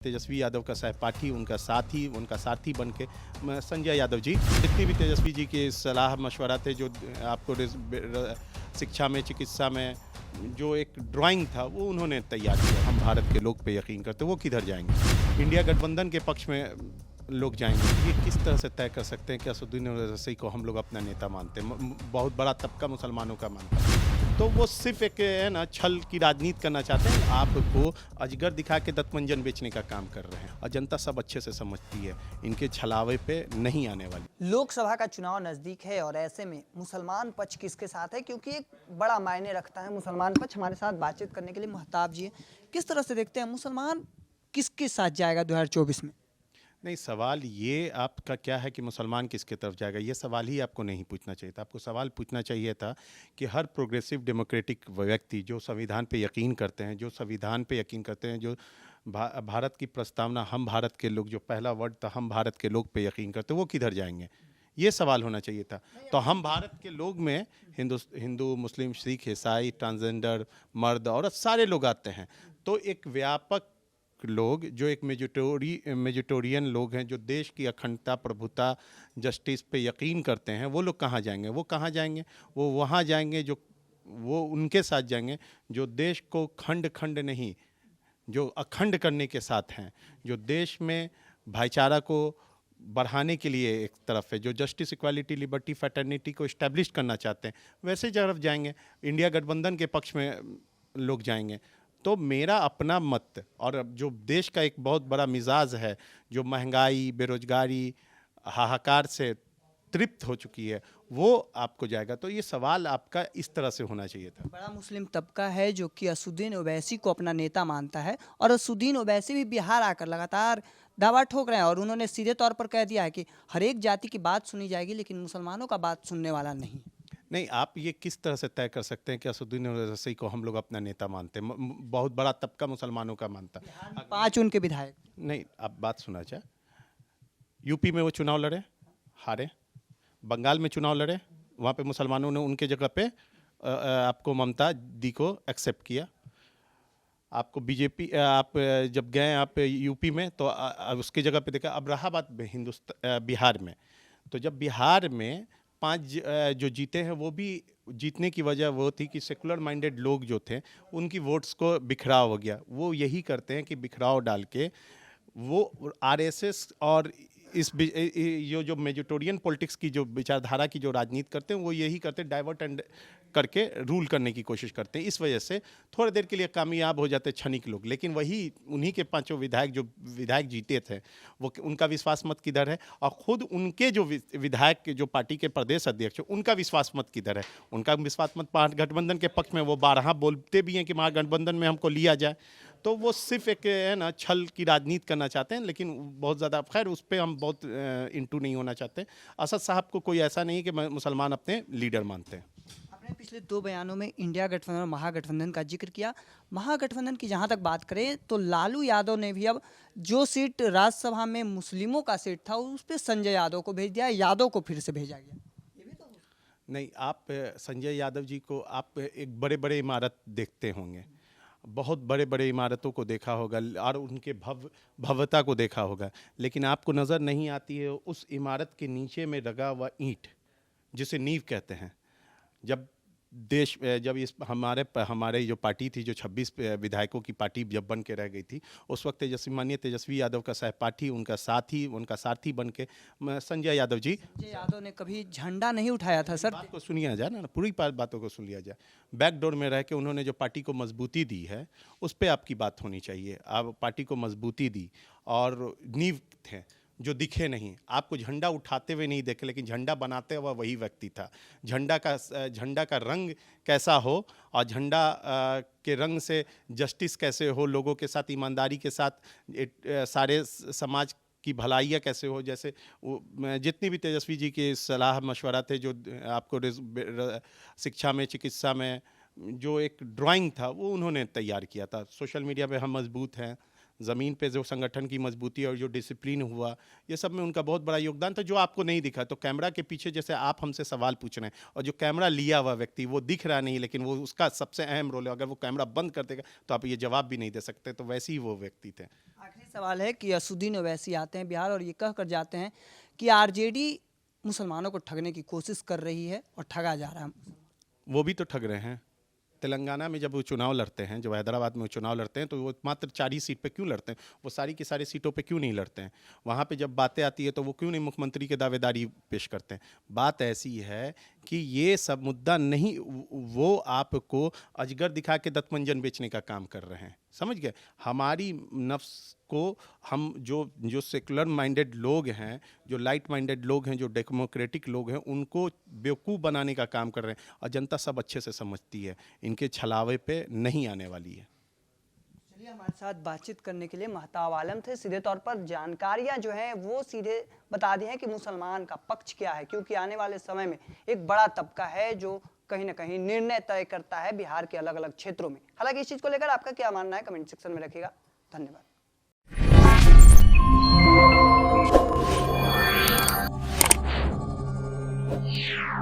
तेजस्वी यादव का सहपाठी, उनका साथी, उनका सारथी बन के संजय यादव जी, जितनी भी तेजस्वी जी के सलाह मशवरा थे, जो आपको शिक्षा में, चिकित्सा में जो एक ड्राइंग था, वो उन्होंने तैयार किया। हम भारत के लोग पे यकीन करते, वो किधर जाएंगे? इंडिया गठबंधन के पक्ष में लोग जाएंगे। ये किस तरह से तय कर सकते हैं कि असदुद्दीन ओवैसी को हम लोग अपना नेता मानते हैं? बहुत बड़ा तबका मुसलमानों का मानता है। तो वो सिर्फ एक है ना, छल की राजनीति करना चाहते हैं, आपको अजगर दिखा के दत्तमंजन बेचने का काम कर रहे हैं। और जनता सब अच्छे से समझती है, इनके छलावे पे नहीं आने वाली। लोकसभा का चुनाव नजदीक है और ऐसे में मुसलमान पक्ष किसके साथ है, क्योंकि एक बड़ा मायने रखता है मुसलमान पक्ष। हमारे साथ बातचीत करने के लिए महताब जी हैं। किस तरह से देखते हैं मुसलमान किसके साथ जाएगा 2024 में? नहीं, सवाल ये आपका क्या है कि मुसलमान किसके तरफ जाएगा, ये सवाल ही आपको नहीं पूछना चाहिए था। आपको सवाल पूछना चाहिए था कि हर प्रोग्रेसिव डेमोक्रेटिक व्यक्ति जो संविधान पे यकीन करते हैं, जो संविधान पे यकीन करते हैं, जो भारत की प्रस्तावना हम भारत के लोग, जो पहला वर्ड था हम भारत के लोग पे यकीन करते हैं, वो किधर जाएंगे? ये सवाल होना चाहिए था। तो हम भारत के लोग में हिंदू, मुस्लिम, सिख, ईसाई, ट्रांसजेंडर, मर्द, औरत सारे लोग आते हैं। तो एक व्यापक लोग जो एक मेजोरिटेरियन लोग हैं, जो देश की अखंडता, प्रभुता, जस्टिस पे यकीन करते हैं, वो लोग कहाँ जाएंगे? वो कहाँ जाएंगे? वो वहाँ जाएंगे, जो वो उनके साथ जाएंगे जो देश को खंड खंड नहीं, जो अखंड करने के साथ हैं, जो देश में भाईचारा को बढ़ाने के लिए एक तरफ है, जो जस्टिस, इक्वालिटी, लिबर्टी, फैटर्निटी को इस्टेब्लिश करना चाहते हैं, वैसे तरफ जाएंगे। इंडिया गठबंधन के पक्ष में लोग जाएंगे। तो मेरा अपना मत, और जो देश का एक बहुत बड़ा मिजाज है, जो महंगाई, बेरोजगारी, हाहाकार से तृप्त हो चुकी है, वो आपको जाएगा। तो ये सवाल आपका इस तरह से होना चाहिए था। बड़ा मुस्लिम तबका है जो कि असदुद्दीन ओवैसी को अपना नेता मानता है, और असदुद्दीन ओवैसी भी बिहार आकर लगातार दावा ठोक रहे हैं, और उन्होंने सीधे तौर पर कह दिया है कि हर एक जाति की बात सुनी जाएगी, लेकिन मुसलमानों का बात सुनने वाला नहीं। नहीं, आप ये किस तरह से तय कर सकते हैं कि असदुद्दीन ओवैसी को हम लोग अपना नेता मानते हैं? बहुत बड़ा तबका मुसलमानों का मानता है। 5 उनके विधायक। नहीं, आप बात सुना चाहे, यूपी में वो चुनाव लड़े, हारे। बंगाल में चुनाव लड़े, वहाँ पे मुसलमानों ने उनके जगह पे आपको ममता दी को एक्सेप्ट किया। आपको बीजेपी, आप जब गए आप यूपी में, तो उसकी जगह पे देखा अब रहा बात बिहार में। तो जब बिहार में 5 जो जीते हैं, वो भी जीतने की वजह वो थी कि सेकुलर माइंडेड लोग जो थे, उनकी वोट्स को बिखराव हो गया। वो यही करते हैं कि बिखराव डाल के वो आरएसएस और इस ये जो मेजोरिटेरियन पॉलिटिक्स की जो विचारधारा की जो राजनीति करते हैं, वो यही करते हैं, डाइवर्ट एंड करके रूल करने की कोशिश करते हैं। इस वजह से थोड़ी देर के लिए कामयाब हो जाते क्षणिक लोग, लेकिन वही उन्हीं के 5 विधायक जो विधायक जीते थे, वो उनका विश्वास मत किधर है? और खुद उनके जो विधायक, जो पार्टी के प्रदेश अध्यक्ष, उनका विश्वास मत किधर है? उनका विश्वास मत महागठबंधन के पक्ष में, वो 12 बोलते भी हैं कि महागठबंधन में हमको लिया जाए। तो वो सिर्फ एक है ना, छल की राजनीति करना चाहते हैं, लेकिन बहुत ज़्यादा, खैर उस पर हम बहुत इंटू नहीं होना चाहते। असद साहब को कोई ऐसा नहीं कि मुसलमान अपने लीडर मानते हैं। आपने पिछले 2 बयानों में इंडिया गठबंधन और महागठबंधन का जिक्र किया। महागठबंधन की जहां तक बात करें, तो लालू यादव ने भी अब जो सीट राज्यसभा में मुस्लिमों का सीट था, उस पर संजय यादव को भेज दिया, यादव को फिर से भेजा गया। नहीं, आप संजय यादव जी को आप एक बड़े बड़े इमारत देखते होंगे, बहुत बड़े बड़े इमारतों को देखा होगा, और उनके भव्यता को देखा होगा, लेकिन आपको नज़र नहीं आती है उस इमारत के नीचे में लगा हुआ ईंट, जिसे नींव कहते हैं। जब इस हमारे जो पार्टी थी, जो 26 विधायकों की पार्टी जब बन के रह गई थी, उस वक्त माननीय तेजस्वी यादव का सहपाठी, उनका सारथी बन के संजय यादव जी। संजय यादव ने कभी झंडा नहीं उठाया था सर। बात को सुनिया जाए ना, पूरी बातों को सुन लिया जाए। बैकडोर में रह के उन्होंने जो पार्टी को मजबूती दी है, उस पर आपकी बात होनी चाहिए। आप पार्टी को मजबूती दी, और नींव थे जो दिखे नहीं, आपको झंडा उठाते हुए नहीं देखे, लेकिन झंडा बनाते हुआ वही व्यक्ति था। झंडा का रंग कैसा हो, और झंडा के रंग से जस्टिस कैसे हो, लोगों के साथ ईमानदारी के साथ सारे समाज की भलाइयाँ कैसे हो, जैसे जितनी भी तेजस्वी जी के सलाह मशवरा थे, जो आपको शिक्षा में, चिकित्सा में जो एक ड्राइंग था, वो उन्होंने तैयार किया था। सोशल मीडिया पे हम मजबूत हैं, ज़मीन पे जो संगठन की मजबूती और जो डिसिप्लिन हुआ, ये सब में उनका बहुत बड़ा योगदान था, जो आपको नहीं दिखा। तो कैमरा के पीछे जैसे आप हमसे सवाल पूछ रहे हैं और जो कैमरा लिया हुआ व्यक्ति वो दिख रहा नहीं, लेकिन वो उसका सबसे अहम रोल है। अगर वो कैमरा बंद कर देगा तो आप ये जवाब भी नहीं दे सकते। तो वैसे ही वो व्यक्ति थे। आखिरी सवाल है कि असुद्दीन ओवैसी आते हैं बिहार और ये कह कर जाते हैं कि आरजेडी मुसलमानों को ठगने की कोशिश कर रही है और ठगा जा रहा है। वो भी तो ठग रहे हैं। तेलंगाना में जब वो चुनाव लड़ते हैं, जब हैदराबाद में वो चुनाव लड़ते हैं, तो वो मात्र 4 ही सीट पे क्यों लड़ते हैं? वो सारी की सारी सीटों पे क्यों नहीं लड़ते हैं? वहाँ पे जब बातें आती है तो वो क्यों नहीं मुख्यमंत्री के दावेदारी पेश करते हैं? बात ऐसी है कि ये सब मुद्दा नहीं, वो आपको अजगर दिखा के दत्तमंजन बेचने का काम कर रहे हैं। समझ गए? हमारी नफ्स को हम जो सेकुलर माइंडेड लोग हैं, जो लाइट माइंडेड लोग हैं, जो डेमोक्रेटिक लोग हैं, उनको बेवकूफ़ बनाने का काम कर रहे हैं और जनता सब अच्छे से समझती है। इनके छलावे पे नहीं आने वाली है। चलिए, हमारे साथ बातचीत करने के लिए महताब आलम थे। सीधे तौर पर जानकारियां जो हैं वो सीधे बता दी हैं कि मुसलमान का पक्ष क्या है, क्योंकि आने वाले समय में एक बड़ा तबका है जो कहीं ना कहीं निर्णय तय करता है बिहार के अलग अलग क्षेत्रों में। हालांकि इस चीज़ को लेकर आपका क्या मानना है, कमेंट सेक्शन में रखिएगा। धन्यवाद। Yeah.